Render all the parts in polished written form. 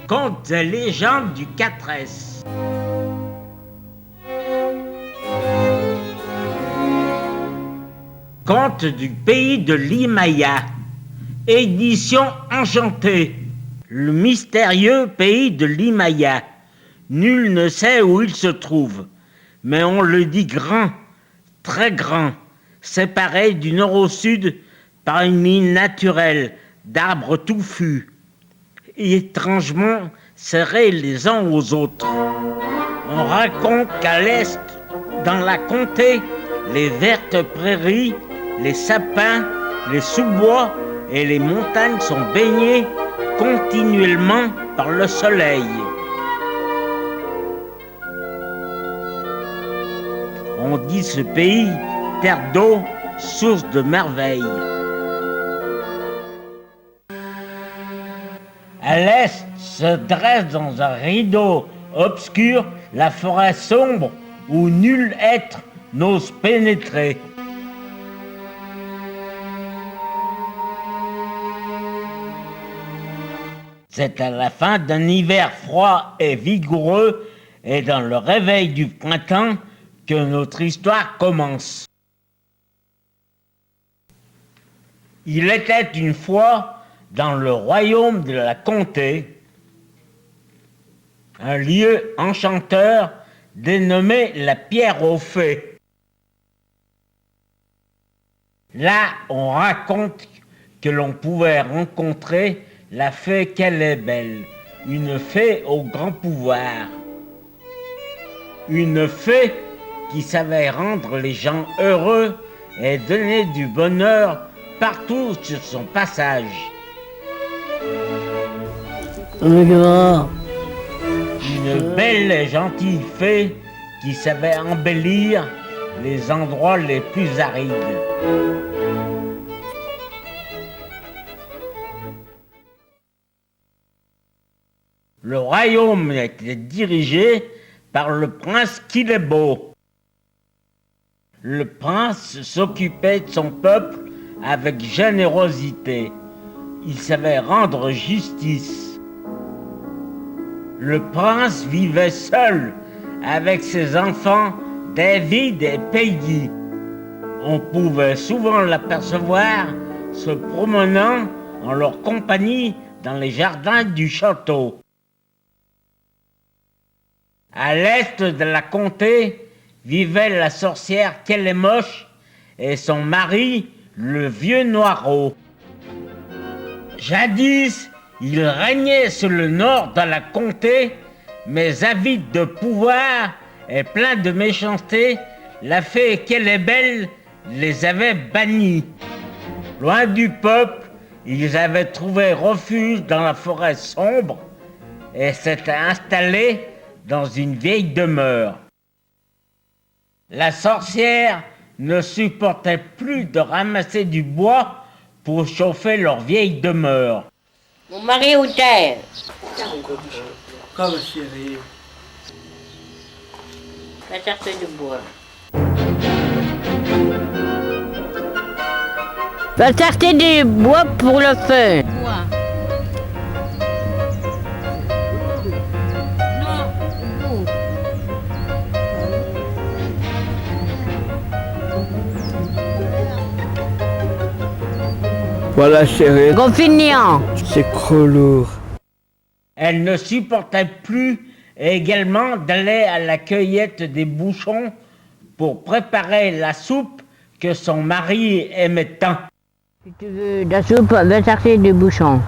Contes et légendes du 4S. Contes du pays de l'Himalaya. Édition enchantée. Le mystérieux pays de l'Himalaya. Nul ne sait où il se trouve, mais on le dit grand, très grand, séparé du nord au sud par une ligne naturelle d'arbres touffus, étrangement serrés les uns aux autres. On raconte qu'à l'est, dans la comté, les vertes prairies, les sapins, les sous-bois et les montagnes sont baignées continuellement par le soleil. On dit ce pays terre d'eau, source de merveilles. À l'est se dresse dans un rideau obscur la forêt sombre où nul être n'ose pénétrer. C'est à la fin d'un hiver froid et vigoureux et dans le réveil du printemps que notre histoire commence. Il était une fois dans le royaume de la comté un lieu enchanteur dénommé la Pierre aux Fées. Là, on raconte que l'on pouvait rencontrer la fée qu'elle est belle, une fée au grand pouvoir, une fée qui savait rendre les gens heureux et donner du bonheur partout sur son passage. Une belle et gentille fée qui savait embellir les endroits les plus arides. Le royaume était dirigé par le prince Kilebo. Le prince s'occupait de son peuple avec générosité. Il savait rendre justice. Le prince vivait seul avec ses enfants David et Peggy. On pouvait souvent l'apercevoir se promenant en leur compagnie dans les jardins du château. À l'est de la comté vivait la sorcière Kélémoche et son mari, le vieux Noiraud. Jadis, il régnait sur le nord de la comté, mais avide de pouvoir et plein de méchanceté, la fée Kélébelle les avait bannis. Loin du peuple, ils avaient trouvé refuge dans la forêt sombre et s'étaient installés dans une vieille demeure. La sorcière ne supportait plus de ramasser du bois pour chauffer leur vieille demeure. Mon mari au terre. Comme chérie. La chercher du bois. Va chercher du bois pour le feu. Voilà chérie. Confinement. C'est trop lourd. Elle ne supportait plus également d'aller à la cueillette des bouchons pour préparer la soupe que son mari aimait tant. Si tu veux de la soupe, va chercher du bouchon.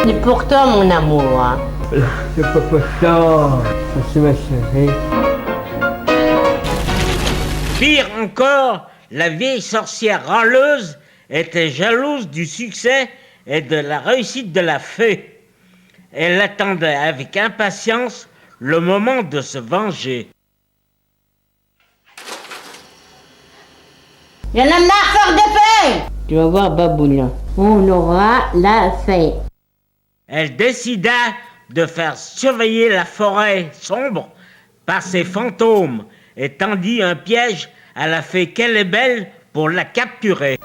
C'est pour toi, mon amour. Hein. C'est pas pour ça. Merci ma chérie. Pire encore, la vieille sorcière râleuse était jalouse du succès et de la réussite de la fée. Elle attendait avec impatience le moment de se venger. Y'en a marre fort de feuilles. Tu vas voir, Baboule. On aura la fête. Elle décida de faire surveiller la forêt sombre par ses fantômes et tendit un piège à la fée Kélébel pour la capturer.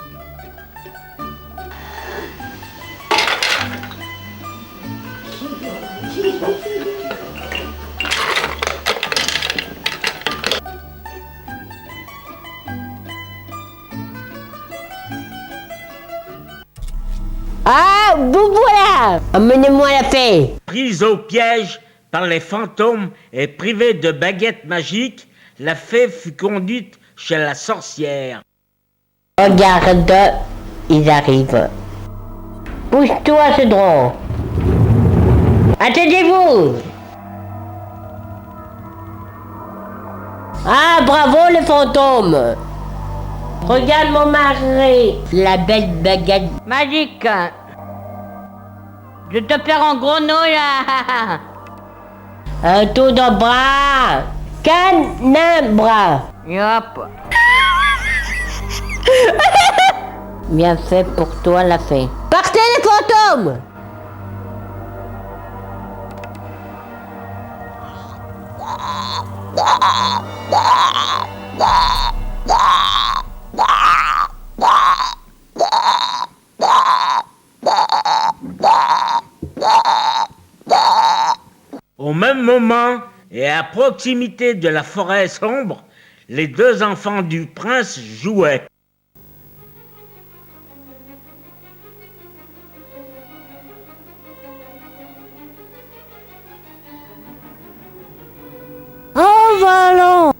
Ah, vous voilà. Amenez-moi la fée. Prise au piège par les fantômes et privée de baguette magique, la fée fut conduite chez la sorcière. Regarde, ils arrivent. Pousse-toi, ce drôle. Attendez-vous. Ah, bravo les fantômes. Regarde mon mari. La belle baguette magique. Je te perds en grenouille là. Un tour de bras. Canabra. Hop. Bien fait pour toi la fée. Partez les fantômes. Au même moment, et à proximité de la forêt sombre, les deux enfants du prince jouaient. En volant.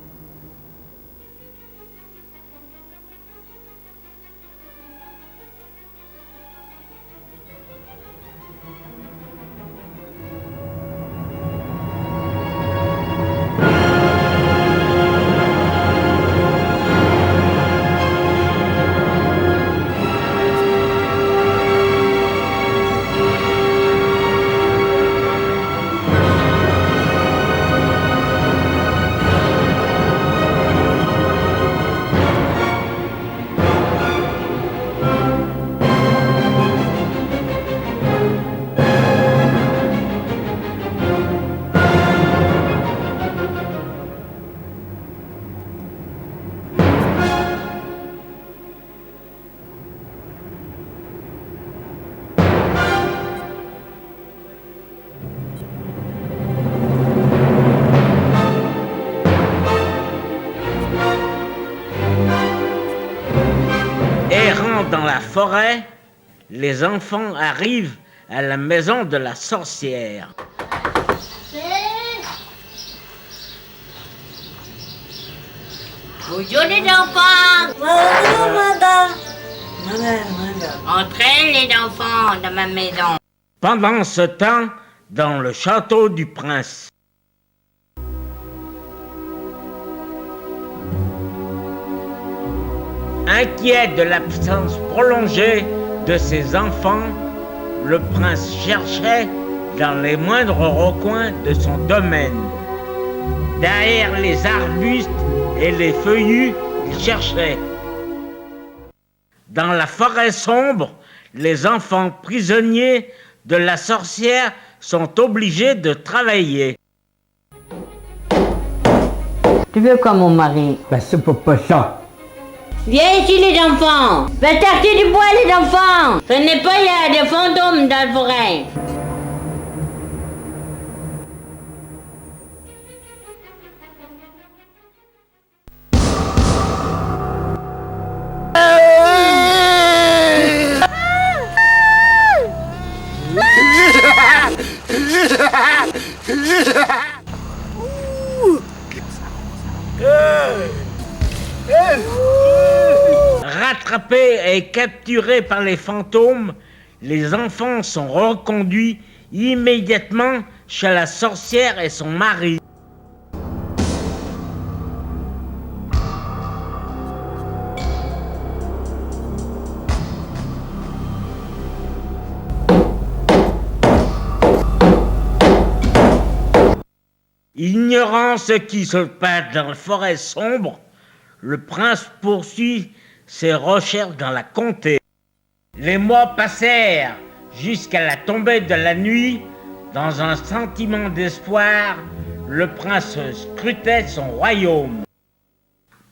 Errant dans la forêt, les enfants arrivent à la maison de la sorcière. Bonjour les enfants. Entrez les enfants dans ma maison. Pendant ce temps, dans le château du prince. Inquiet de l'absence prolongée de ses enfants, le prince cherchait dans les moindres recoins de son domaine. Derrière les arbustes et les feuillus, il cherchait. Dans la forêt sombre, les enfants prisonniers de la sorcière sont obligés de travailler. Tu veux quoi, mon mari? Ben, c'est pas ça. Viens ici les enfants. Faites sortir du bois les enfants. Ce n'est pas il y a des fantômes dans la forêt. Rattrapés et capturés par les fantômes, les enfants sont reconduits immédiatement chez la sorcière et son mari. Ignorant ce qui se passe dans la forêt sombre, le prince poursuit ses recherches dans la comté. Les mois passèrent jusqu'à la tombée de la nuit. Dans un sentiment d'espoir, le prince scrutait son royaume.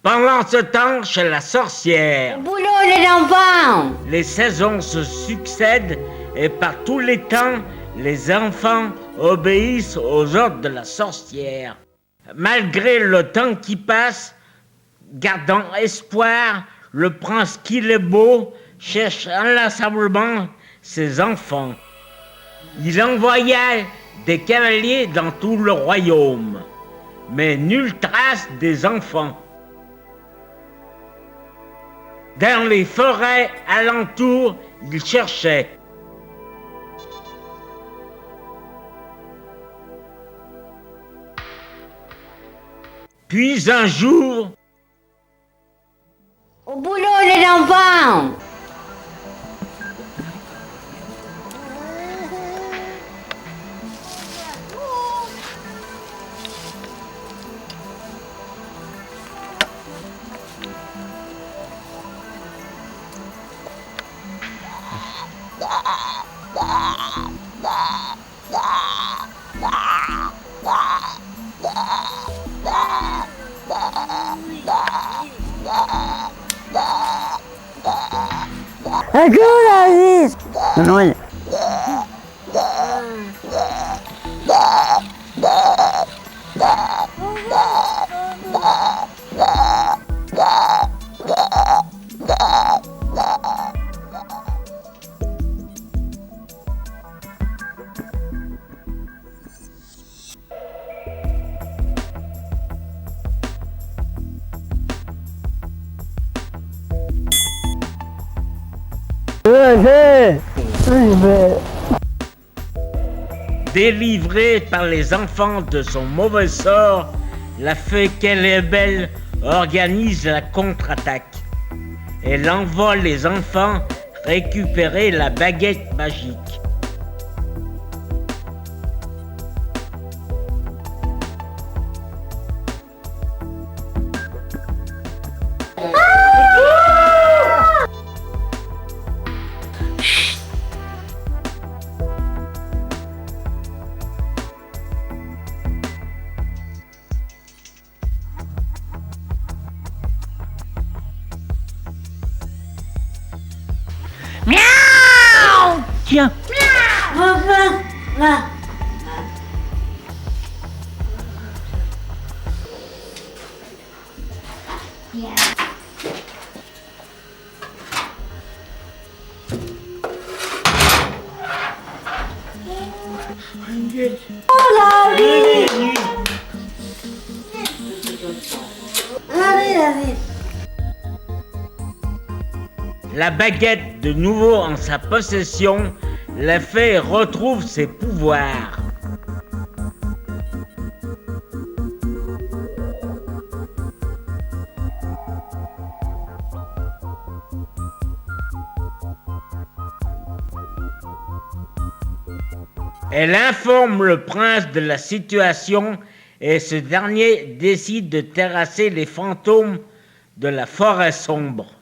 Pendant ce temps, chez la sorcière, Au boulot, les enfants! les saisons se succèdent et par tous les temps, les enfants obéissent aux ordres de la sorcière. Malgré le temps qui passe, gardant espoir, le prince qu'il est beau cherche inlassablement ses enfants. Il envoya des cavaliers dans tout le royaume, mais nulle trace des enfants. Dans les forêts alentours, il cherchait. Puis un jour, Au boulot, les enfants! Oui. délivrée par les enfants de son mauvais sort, la fée qu'elle est belle organise la contre-attaque. Elle envoie les enfants récupérer la baguette magique. Tiens, la baguette de nouveau en sa possession, la fée retrouve ses pouvoirs. Elle informe le prince de la situation et ce dernier décide de terrasser les fantômes de la forêt sombre.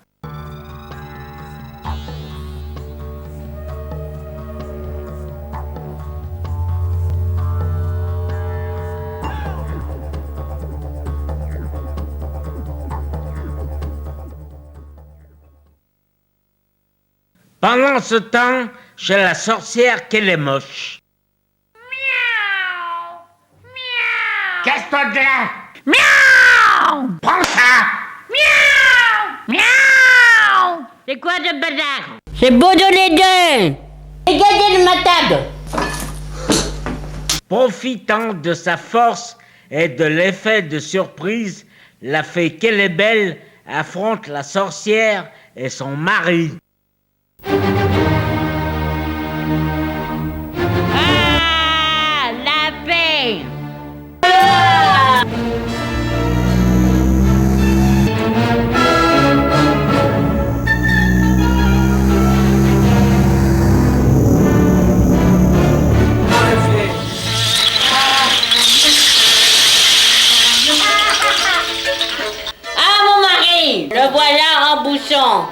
Pendant ce temps, chez la sorcière qu'elle est moche. Casse-toi de là! Miaou! Prends ça! Miaou! C'est quoi ce bazar? C'est Bodo les deux! Dégagez de ma table! Profitant de sa force et de l'effet de surprise, la fée qu'elle est belle affronte la sorcière et son mari. Ah! La paix! Ah, mon mari! Le voilà en bouchon.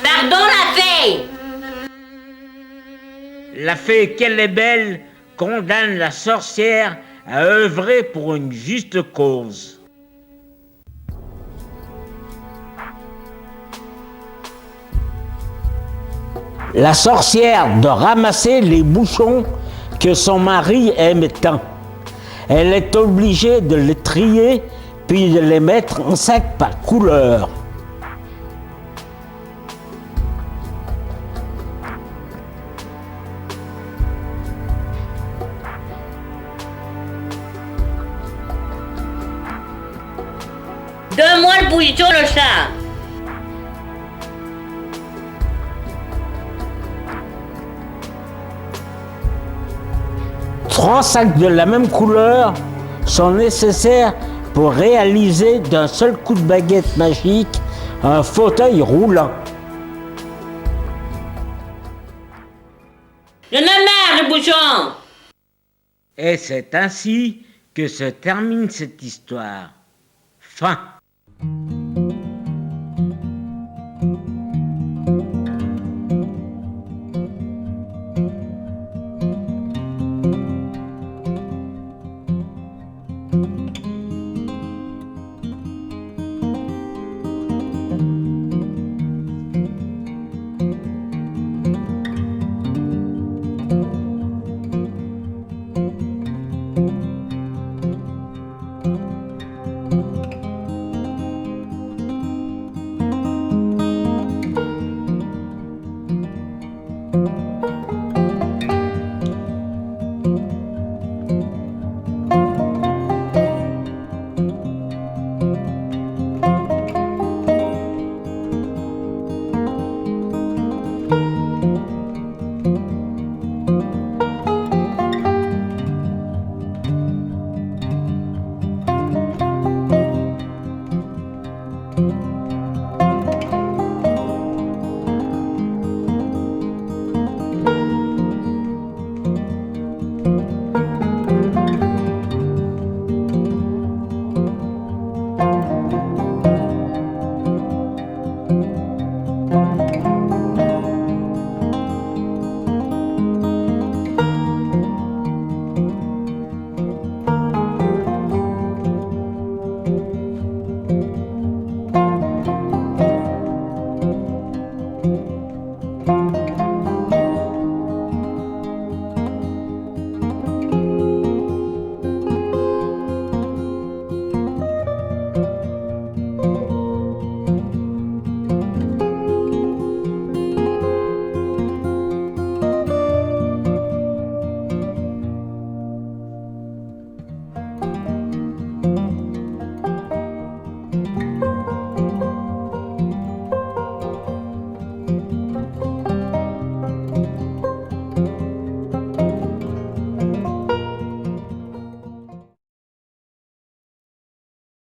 Pardon la fée. La fée qu'elle est belle condamne la sorcière à œuvrer pour une juste cause. La sorcière doit ramasser les bouchons que son mari aime tant. Elle est obligée de les trier puis de les mettre en sac par couleur. Donne-moi le bouchon, le chat. Trois sacs de la même couleur sont nécessaires pour réaliser d'un seul coup de baguette magique un fauteuil roulant. J'en ai marre, le bouchon. Et c'est ainsi que se termine cette histoire. Fin.